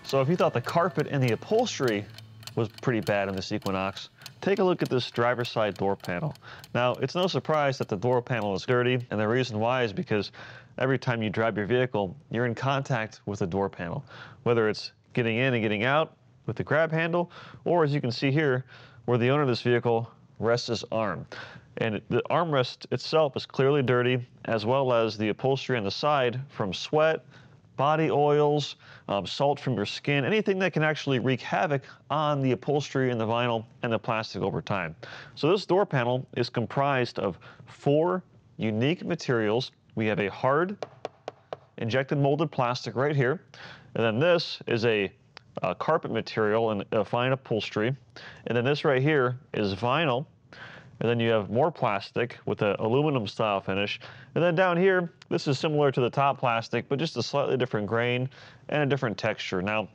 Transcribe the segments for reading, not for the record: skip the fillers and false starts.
So if you thought the carpet and the upholstery was pretty bad in this Equinox, take a look at this driver's side door panel. Now, it's no surprise that the door panel is dirty, and the reason why is because every time you drive your vehicle, you're in contact with the door panel, whether it's getting in and getting out with the grab handle, or as you can see here, where the owner of this vehicle rests his arm. And the armrest itself is clearly dirty, as well as the upholstery on the side from sweat, body oils, salt from your skin, anything that can actually wreak havoc on the upholstery and the vinyl and the plastic over time. So this door panel is comprised of 4 unique materials. We have a hard injected molded plastic right here, and then this is a carpet material and a fine upholstery, and then this right here is vinyl. And then you have more plastic with an aluminum style finish. And then down here, this is similar to the top plastic, but just a slightly different grain and a different texture. Now,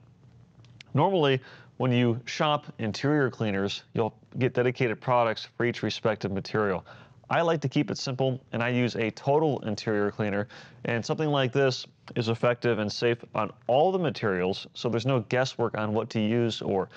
normally when you shop interior cleaners, you'll get dedicated products for each respective material. I like to keep it simple, and I use a total interior cleaner. And something like this is effective and safe on all the materials, so there's no guesswork on what to use, or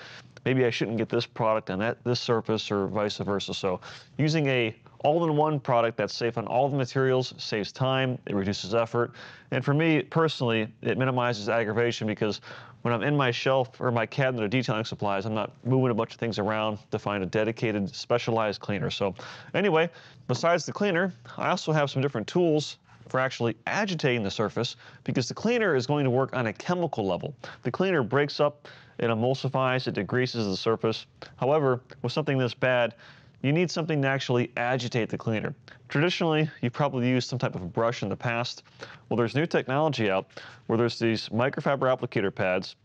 maybe I shouldn't get this product on this surface or vice versa. So using a all-in-one product that's safe on all the materials saves time, it reduces effort, and for me personally, it minimizes aggravation, because when I'm in my shelf or my cabinet of detailing supplies, I'm not moving a bunch of things around to find a dedicated, specialized cleaner. So anyway, besides the cleaner, I also have some different tools for actually agitating the surface, because the cleaner is going to work on a chemical level. The cleaner breaks up, it emulsifies, it degreases the surface. However, with something this bad, you need something to actually agitate the cleaner. Traditionally, you've probably used some type of brush in the past. Well, there's new technology out where there's these microfiber applicator pads,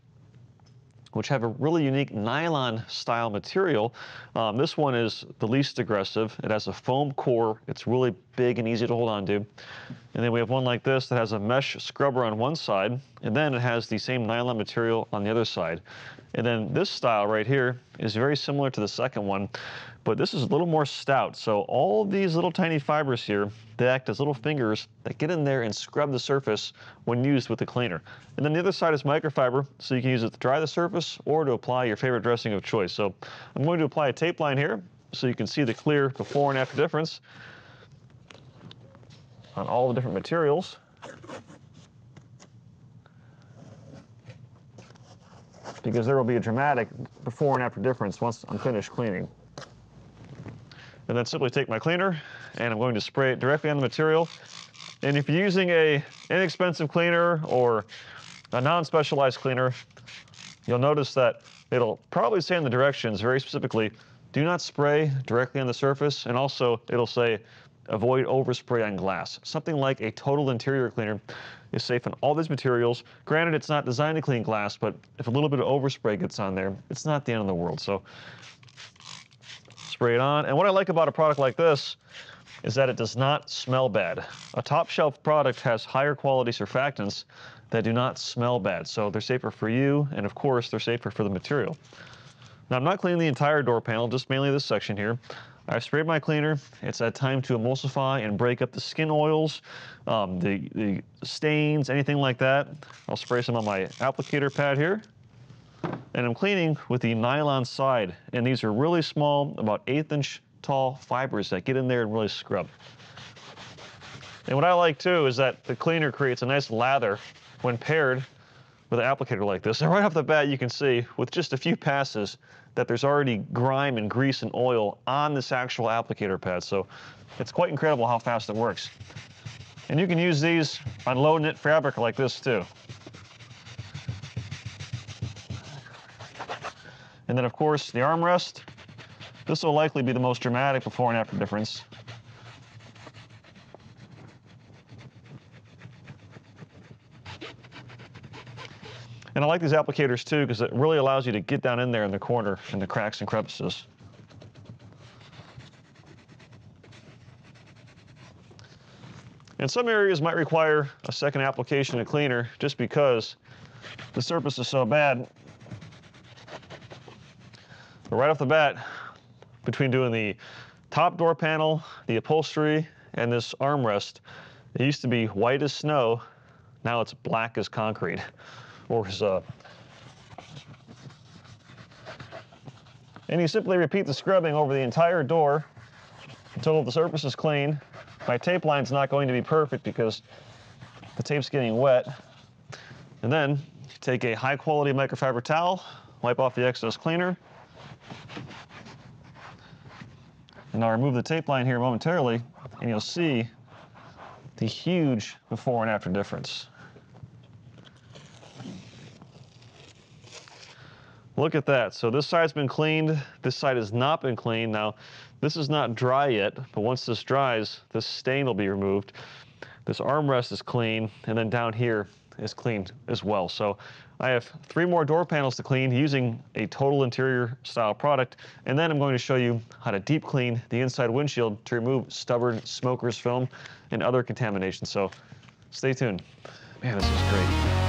which have a really unique nylon style material. This one is the least aggressive. It has a foam core. It's really big and easy to hold on to. And then we have one like this that has a mesh scrubber on one side, and then it has the same nylon material on the other side. And then this style right here is very similar to the second one, but this is a little more stout. So all these little tiny fibers here, they act as little fingers that get in there and scrub the surface when used with the cleaner. And then the other side is microfiber, so you can use it to dry the surface or to apply your favorite dressing of choice. So I'm going to apply a tape line here so you can see the clear before and after difference on all the different materials. Because there will be a dramatic before and after difference once I'm finished cleaning. And then simply take my cleaner and I'm going to spray it directly on the material. And if you're using a inexpensive cleaner or a non-specialized cleaner, you'll notice that it'll probably say in the directions very specifically, do not spray directly on the surface, and also it'll say avoid overspray on glass. Something like a total interior cleaner is safe on all these materials. Granted, it's not designed to clean glass, but if a little bit of overspray gets on there, it's not the end of the world. So spray it on. And what I like about a product like this is that it does not smell bad. A top shelf product has higher quality surfactants that do not smell bad. So they're safer for you, and of course, they're safer for the material. Now, I'm not cleaning the entire door panel, just mainly this section here. I've sprayed my cleaner. It's had time to emulsify and break up the skin oils, the stains, anything like that. I'll spray some on my applicator pad here. And I'm cleaning with the nylon side. And these are really small, about 1/8 inch tall fibers that get in there and really scrub. And what I like too is that the cleaner creates a nice lather when paired with an applicator like this. And right off the bat, you can see with just a few passes that there's already grime and grease and oil on this actual applicator pad. So it's quite incredible how fast it works. And you can use these on low knit fabric like this too. And then of course the armrest. This will likely be the most dramatic before and after difference. And I like these applicators too, because it really allows you to get down in there in the corner, in the cracks and crevices. And some areas might require a second application of cleaner just because the surface is so bad. But right off the bat, between doing the top door panel, the upholstery, and this armrest, it used to be white as snow. Now it's black as concrete. Or as And you simply repeat the scrubbing over the entire door until the surface is clean. My tape line's not going to be perfect because the tape's getting wet. And then you take a high quality microfiber towel, wipe off the excess cleaner. And I'll remove the tape line here momentarily, and you'll see the huge before and after difference. Look at that. So this side's been cleaned, this side has not been cleaned. Now, this is not dry yet, but once this dries, this stain will be removed. This armrest is clean, and then down here is cleaned as well. So I have 3 more door panels to clean using a total interior style product, and then I'm going to show you how to deep clean the inside windshield to remove stubborn smoker's film and other contamination. So stay tuned. Man, this is great.